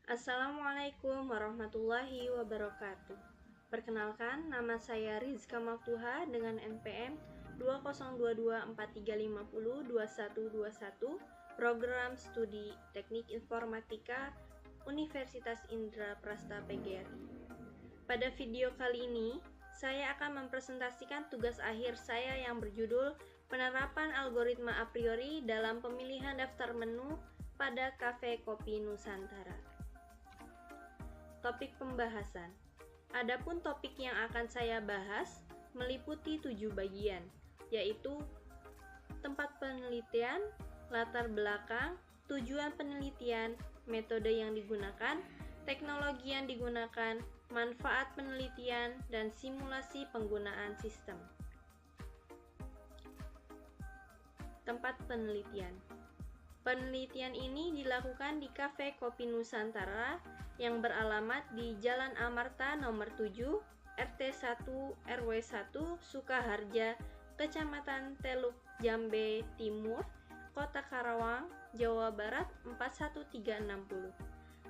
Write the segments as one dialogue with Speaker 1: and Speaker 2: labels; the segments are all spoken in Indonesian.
Speaker 1: Assalamualaikum warahmatullahi wabarakatuh. Perkenalkan, nama saya Rizka Maftuha dengan NPM 202243502121, Program Studi Teknik Informatika Universitas Indraprasta PGRI. Pada video kali ini, saya akan mempresentasikan tugas akhir saya yang berjudul Penerapan Algoritma A Priori dalam Pemilihan Daftar Menu pada Cafe Kopi Nusantara. Topik pembahasan. Adapun topik yang akan saya bahas meliputi 7 bagian, yaitu tempat penelitian, latar belakang, tujuan penelitian, metode yang digunakan, teknologi yang digunakan, manfaat penelitian, dan simulasi penggunaan sistem. Tempat penelitian. Penelitian ini dilakukan di Cafe Kopi Nusantara yang beralamat di Jalan Amarta nomor 7, RT 1 RW 1, Sukaharja, Kecamatan Teluk Jambe Timur, Kota Karawang, Jawa Barat 41360.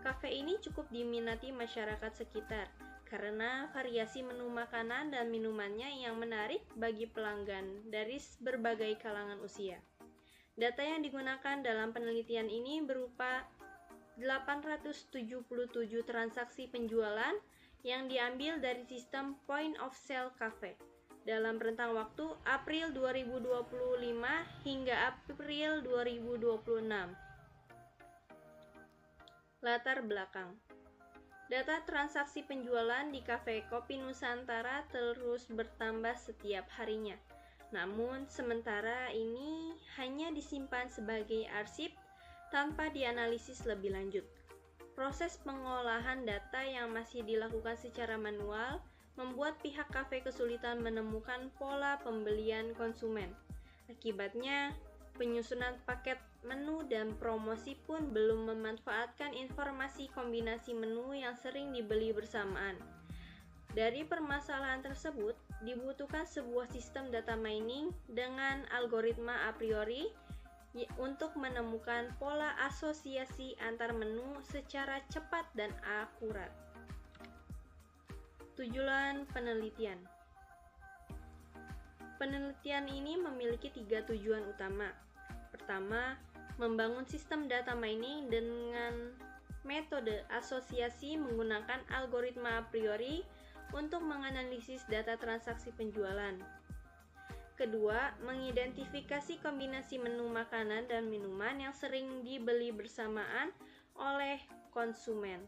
Speaker 1: Kafe ini cukup diminati masyarakat sekitar karena variasi menu makanan dan minumannya yang menarik bagi pelanggan dari berbagai kalangan usia. Data yang digunakan dalam penelitian ini berupa 877 transaksi penjualan yang diambil dari sistem Point of Sale Cafe dalam rentang waktu April 2025 hingga April 2026. Latar belakang. Data transaksi penjualan di Cafe Kopi Nusantara terus bertambah setiap harinya. Namun, sementara ini hanya disimpan sebagai arsip tanpa dianalisis lebih lanjut. Proses pengolahan data yang masih dilakukan secara manual membuat pihak kafe kesulitan menemukan pola pembelian konsumen. Akibatnya, penyusunan paket menu dan promosi pun belum memanfaatkan informasi kombinasi menu yang sering dibeli bersamaan. Dari permasalahan tersebut, dibutuhkan sebuah sistem data mining dengan algoritma a priori untuk menemukan pola asosiasi antar menu secara cepat dan akurat. Tujuan penelitian. Penelitian ini memiliki 3 tujuan utama. Pertama, membangun sistem data mining dengan metode asosiasi menggunakan algoritma a priori untuk menganalisis data transaksi penjualan. Kedua, mengidentifikasi kombinasi menu makanan dan minuman yang sering dibeli bersamaan oleh konsumen.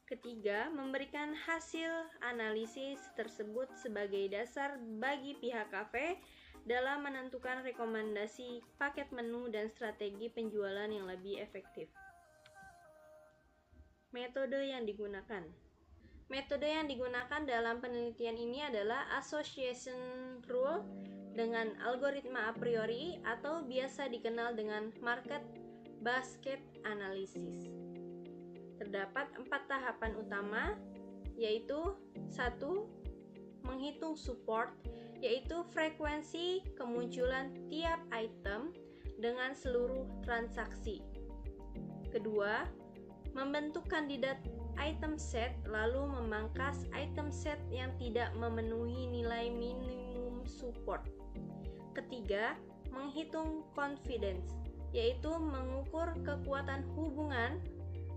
Speaker 1: Ketiga, memberikan hasil analisis tersebut sebagai dasar bagi pihak kafe dalam menentukan rekomendasi paket menu dan strategi penjualan yang lebih efektif. Metode yang digunakan. Metode yang digunakan dalam penelitian ini adalah association rule dengan algoritma a priori atau biasa dikenal dengan market basket analysis. Terdapat 4 tahapan utama, yaitu 1. Menghitung support, yaitu frekuensi kemunculan tiap item dengan seluruh transaksi. Kedua, membentuk kandidat item set lalu memangkas item set yang tidak memenuhi nilai minimum support. Ketiga, menghitung confidence, yaitu mengukur kekuatan hubungan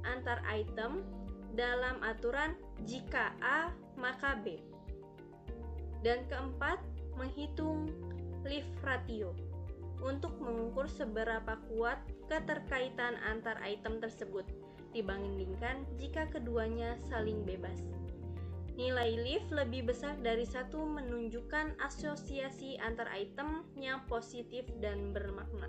Speaker 1: antar item dalam aturan jika A maka B. Dan keempat, menghitung leave ratio untuk mengukur seberapa kuat keterkaitan antar item tersebut dibandingkan jika keduanya saling bebas. Nilai leave lebih besar dari 1 menunjukkan asosiasi antar item yang positif dan bermakna.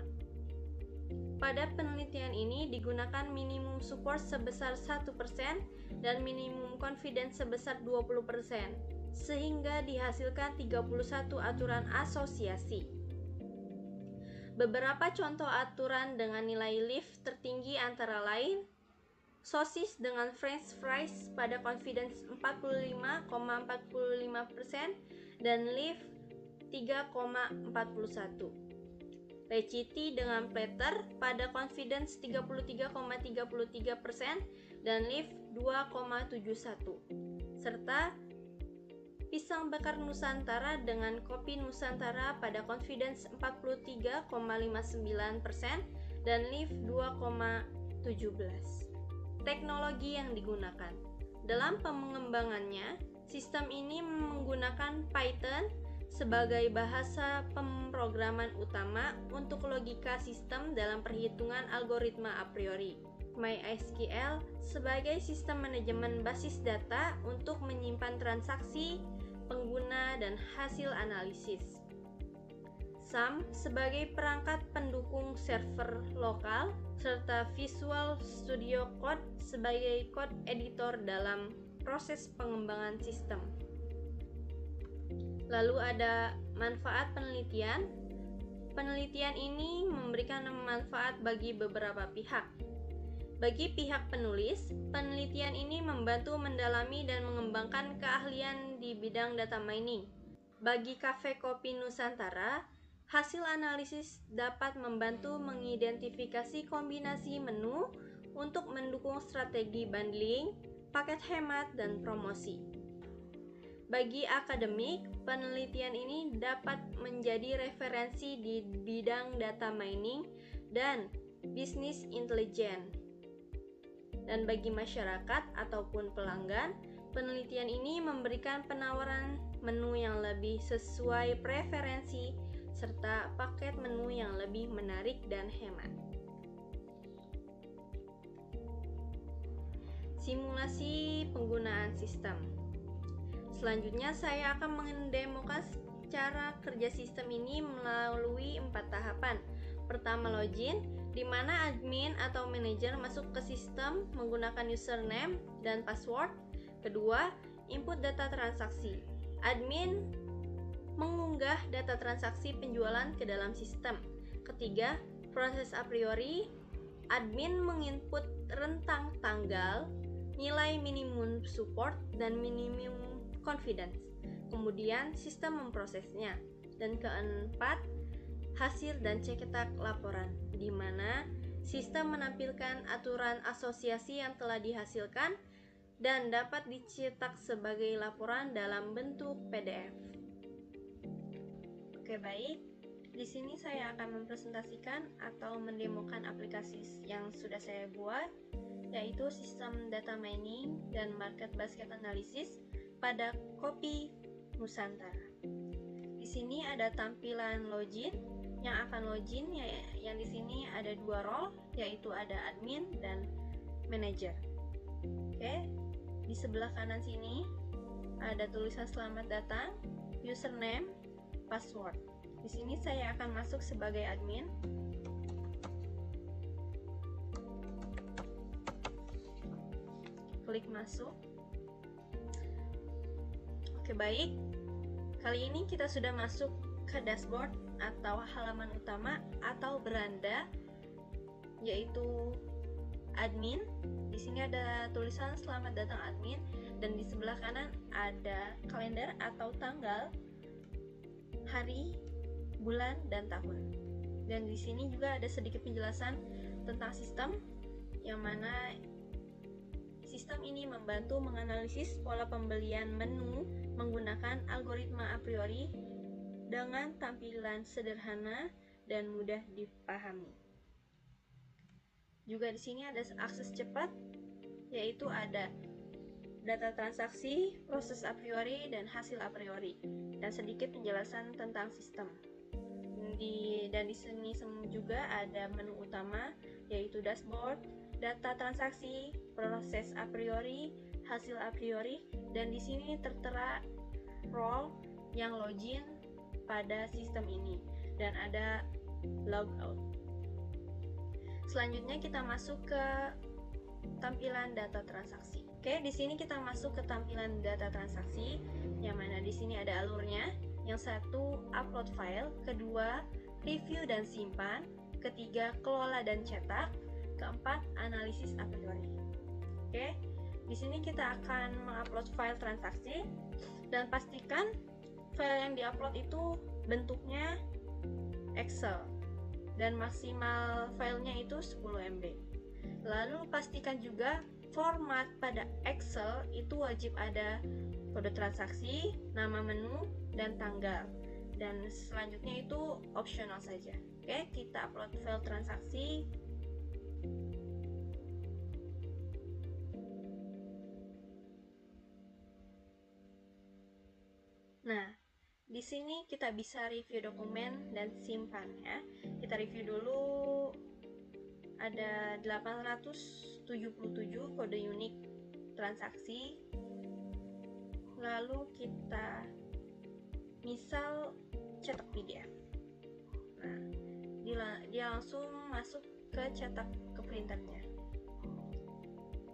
Speaker 1: Pada penelitian ini digunakan minimum support sebesar 1% dan minimum confidence sebesar 20%, sehingga dihasilkan 31 aturan asosiasi. Beberapa contoh aturan dengan nilai leave tertinggi antara lain sosis dengan french fries pada confidence 45,45% dan leave 3,41. Leciti dengan platter pada confidence 33,33% dan lift 2,71, serta pisang bakar Nusantara dengan kopi Nusantara pada confidence 43,59% dan lift 2,17. Teknologi yang digunakan dalam pengembangannya, sistem ini menggunakan Python sebagai bahasa pemrograman utama untuk logika sistem dalam perhitungan algoritma a priori. MySQL sebagai sistem manajemen basis data untuk menyimpan transaksi, pengguna, dan hasil analisis. SAM sebagai perangkat pendukung server lokal, serta Visual Studio Code sebagai code editor dalam proses pengembangan sistem. Lalu ada manfaat penelitian. Penelitian ini memberikan manfaat bagi beberapa pihak. Bagi pihak penulis, penelitian ini membantu mendalami dan mengembangkan keahlian di bidang data mining. Bagi Cafe Kopi Nusantara, hasil analisis dapat membantu mengidentifikasi kombinasi menu untuk mendukung strategi bundling, paket hemat, dan promosi. Bagi akademik, penelitian ini dapat menjadi referensi di bidang data mining dan bisnis intelijen. Dan bagi masyarakat ataupun pelanggan, penelitian ini memberikan penawaran menu yang lebih sesuai preferensi serta paket menu yang lebih menarik dan hemat. Simulasi penggunaan sistem. Selanjutnya saya akan mendemokan cara kerja sistem ini melalui 4 tahapan. Pertama, login, di mana admin atau manajer masuk ke sistem menggunakan username dan password. Kedua, input data transaksi. Admin mengunggah data transaksi penjualan ke dalam sistem. Ketiga, proses a priori. Admin menginput rentang tanggal, nilai minimum support, dan minimum confidence. Kemudian sistem memprosesnya. Dan keempat, hasil dan cetak laporan, di mana sistem menampilkan aturan asosiasi yang telah dihasilkan dan dapat dicetak sebagai laporan dalam bentuk PDF. Oke, baik. Di sini saya akan mempresentasikan atau mendemokan aplikasi yang sudah saya buat, yaitu sistem data mining dan market basket analysis pada Kopi Nusantara. Di sini ada tampilan login. Yang akan login yang di sini ada 2 role, yaitu ada admin dan manager. Oke, di sebelah kanan sini ada tulisan selamat datang, username, password. Di sini saya akan masuk sebagai admin. Klik masuk. Oke, baik. Kali ini kita sudah masuk ke dashboard atau halaman utama atau beranda, yaitu admin. Di sini ada tulisan selamat datang admin, dan di sebelah kanan ada kalender atau tanggal, hari, bulan, dan tahun. Dan di sini juga ada sedikit penjelasan tentang sistem, yang mana sistem ini membantu menganalisis pola pembelian menu menggunakan algoritma a priori dengan tampilan sederhana dan mudah dipahami. Juga di sini ada akses cepat, yaitu ada data transaksi, proses a priori, dan hasil a priori, dan sedikit penjelasan tentang sistem. Dan di sini juga ada menu utama, yaitu dashboard, data transaksi, proses a priori, hasil a priori, dan di sini tertera role yang login pada sistem ini, dan ada logout. Selanjutnya kita masuk ke tampilan data transaksi. Oke, di sini kita masuk ke tampilan data transaksi, yang mana di sini ada alurnya. Yang satu, upload file. Kedua, review dan simpan. Ketiga, kelola dan cetak. Keempat, analisis a priori. Oke, di sini kita akan mengupload file transaksi, dan pastikan file yang diupload itu bentuknya Excel dan maksimal filenya itu 10 MB. Lalu pastikan juga format pada Excel itu wajib ada kode transaksi, nama menu, dan tanggal. Dan selanjutnya itu opsional saja. Oke, kita upload file transaksi. Nah, di sini kita bisa review dokumen dan simpan ya. Kita review dulu. Ada 877 kode unik transaksi. Lalu kita misal cetak PDF. Nah, dia langsung masuk ke cetak ke printernya.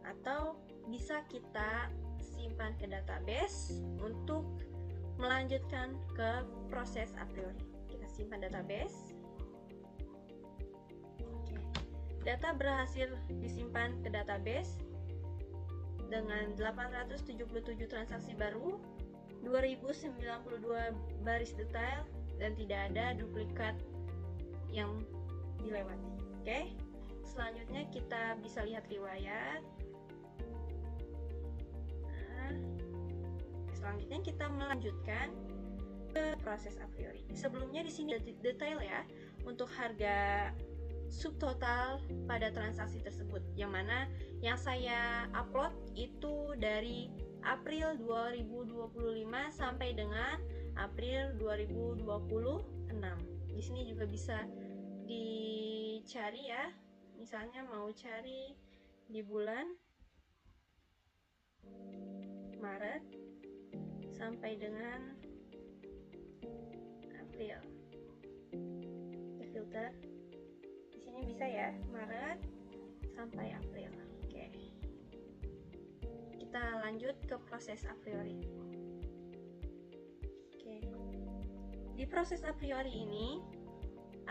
Speaker 1: Atau bisa kita simpan ke database untuk melanjutkan ke proses a priori. Kita simpan database. Data berhasil disimpan ke database dengan 877 transaksi baru, 2092 baris detail, dan tidak ada duplikat yang dilewati. Oke. Selanjutnya kita bisa lihat riwayat. Nah, selanjutnya kita melanjutkan ke proses a priori. Sebelumnya di sini detail ya untuk harga subtotal pada transaksi tersebut, yang mana yang saya upload itu dari April 2025 sampai dengan April 2026. Di sini juga bisa dicari ya, misalnya mau cari di bulan Maret sampai dengan April. Kita filter. Bisa ya, Maret sampai April. Oke. Kita lanjut ke proses a priori. Oke. Di proses a priori ini,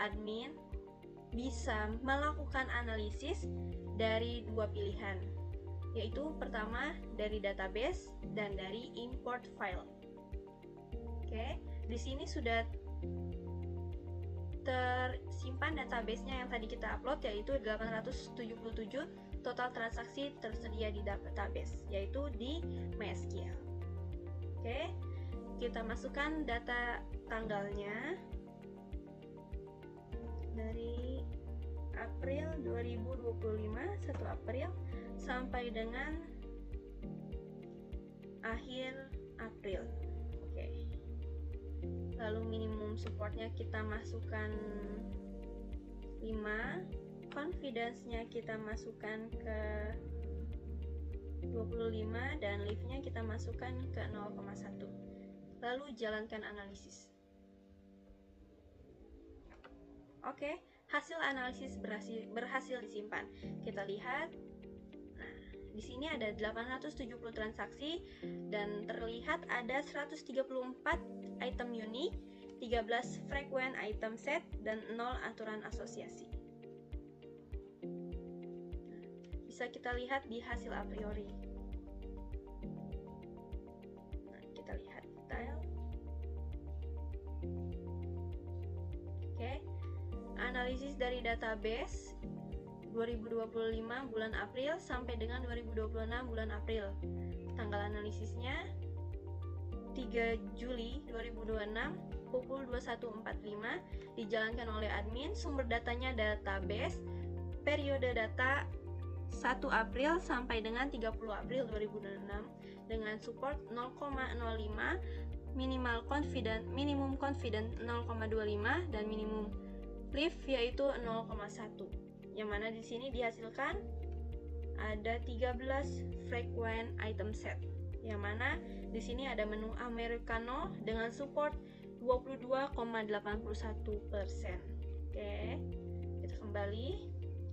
Speaker 1: admin bisa melakukan analisis dari dua pilihan, yaitu pertama dari database dan dari import file. Oke, di sini sudah tersimpan database-nya yang tadi kita upload, yaitu 877 total transaksi tersedia di database, yaitu di MySQL. Oke, kita masukkan data tanggalnya dari April 2025, 1 April sampai dengan akhir April. Oke. Lalu minimum supportnya kita masukkan 5, confidence-nya kita masukkan ke 25, dan leave-nya kita masukkan ke 0,1. Lalu jalankan analisis. Oke, hasil analisis berhasil disimpan. Kita lihat. Nah, di sini ada 870 transaksi dan terlihat ada 134 item unik, 13 frequent item set, dan 0 aturan asosiasi. Bisa kita lihat di hasil a priori. Nah, kita lihat detail. Oke, analisis dari database 2025 bulan April sampai dengan 2026 bulan April. Tanggal analisisnya 3 Juli 2026 pukul 21.45, dijalankan oleh admin. Sumber datanya database, periode data 1 April sampai dengan 30 April 2026 dengan support 0,05, minimum confident 0,25, dan minimum leave yaitu 0,1. Yang mana di sini dihasilkan ada 13 frequent item set. Yang mana di sini ada menu Americano dengan support 22,81%. Oke, kita kembali.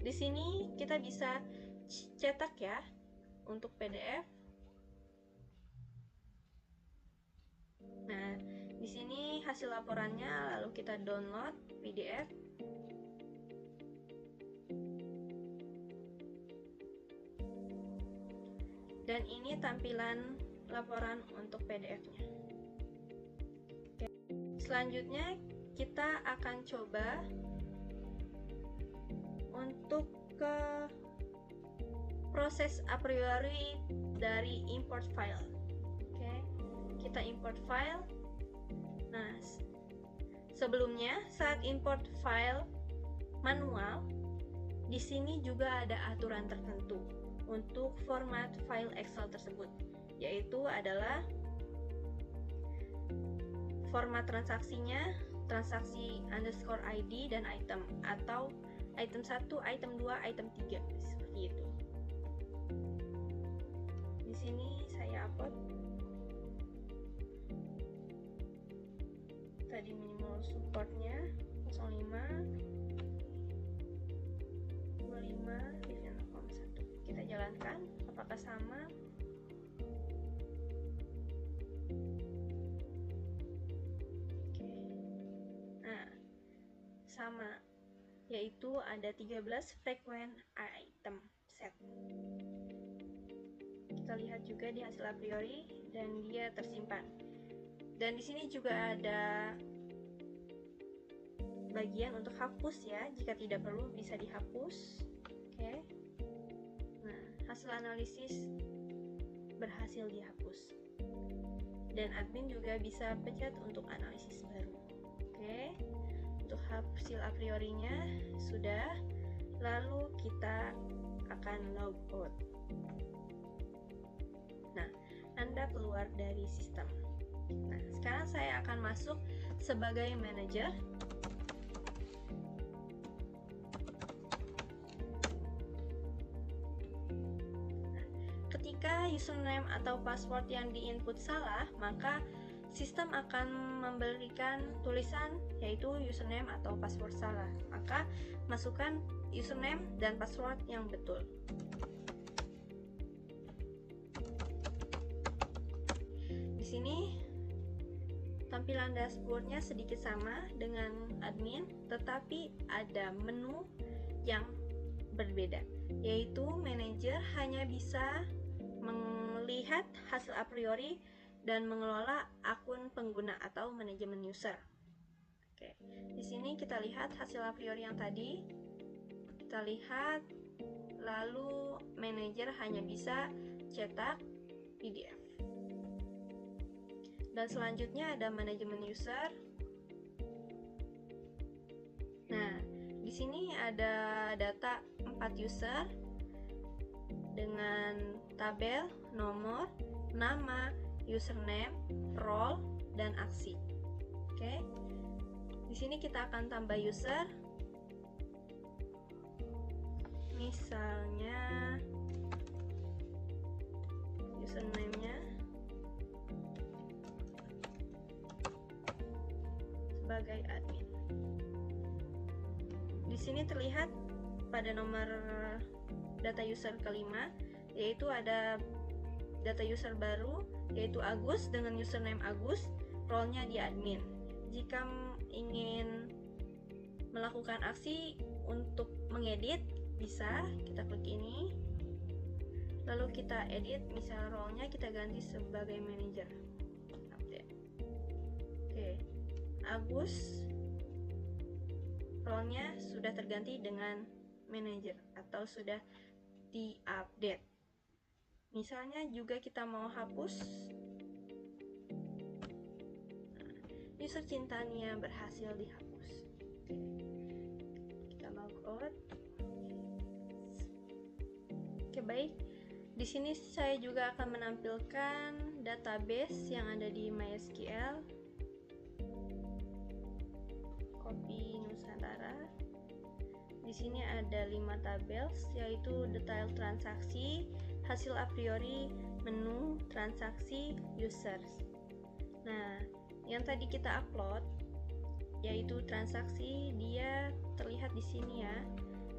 Speaker 1: Di sini kita bisa cetak ya untuk PDF. Nah, di sini hasil laporannya, lalu kita download PDF. Dan ini tampilan laporan untuk PDF-nya. Oke. Selanjutnya kita akan coba untuk ke proses a priori dari import file. Oke, kita import file. Nah, sebelumnya saat import file manual, di sini juga ada aturan tertentu untuk format file Excel tersebut, yaitu adalah format transaksinya transaksi underscore ID dan item, atau item 1, item 2, item 3, seperti itu. Di sini saya upload tadi minimal supportnya 05 25 division 0,1. Kita jalankan apakah sama. Sama, yaitu ada 13 frequent item set. Kita lihat juga di hasil a priori dan dia tersimpan. Dan di sini juga ada bagian untuk hapus ya, jika tidak perlu bisa dihapus. Oke. Nah, hasil analisis berhasil dihapus. Dan admin juga bisa pencet untuk analisis baru. Oke. Untuk hasil a priorinya sudah, lalu kita akan log out. Nah, Anda keluar dari sistem. Nah, sekarang saya akan masuk sebagai manajer. Nah, ketika username atau password yang diinput salah, maka sistem akan memberikan tulisan yaitu username atau password salah. Maka masukkan username dan password yang betul. Di sini tampilan dashboardnya sedikit sama dengan admin, tetapi ada menu yang berbeda, yaitu manajer hanya bisa melihat hasil a priori dan mengelola akun pengguna atau manajemen user. Oke, di sini kita lihat hasil a priori yang tadi. Kita lihat, lalu manajer hanya bisa cetak PDF. Dan selanjutnya ada manajemen user. Nah, di sini ada data 4 user dengan tabel, nomor, nama, username, role, dan aksi. Oke. Di sini kita akan tambah user. Misalnya username-nya sebagai admin. Di sini terlihat pada nomor data user kelima, yaitu ada data user baru, yaitu Agus dengan username Agus, role-nya di admin. Jika ingin melakukan aksi untuk mengedit, bisa kita klik ini, lalu kita edit, misal role-nya kita ganti sebagai manager. Update. Oke, Agus role-nya sudah terganti dengan manager atau sudah di-update. Misalnya juga kita mau hapus, user Cintania berhasil dihapus. Kita log out. Oke, baik. Di sini saya juga akan menampilkan database yang ada di MySQL. Copy Nusantara. Di sini ada 5 tabel, yaitu detail transaksi, hasil a priori, menu, transaksi, users. Nah, yang tadi kita upload yaitu transaksi, dia terlihat di sini ya.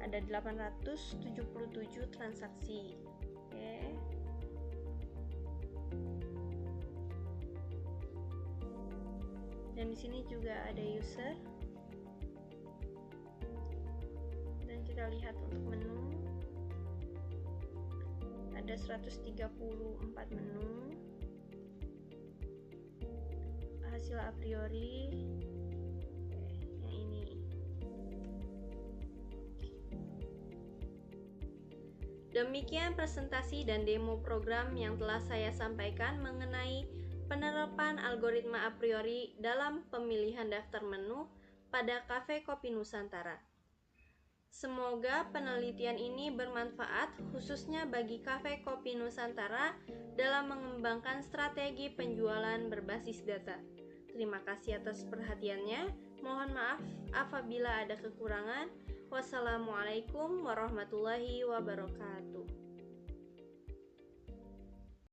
Speaker 1: Ada 877 transaksi. Oke. Dan di sini juga ada user. Dan kita lihat untuk menu. Ada 134 menu. Hasil a priori yang ini. Demikian presentasi dan demo program yang telah saya sampaikan mengenai penerapan algoritma a priori dalam pemilihan daftar menu pada Cafe Kopi Nusantara. Semoga penelitian ini bermanfaat khususnya bagi Cafe Kopi Nusantara dalam mengembangkan strategi penjualan berbasis data. Terima kasih atas perhatiannya. Mohon maaf apabila ada kekurangan. Wassalamualaikum warahmatullahi wabarakatuh.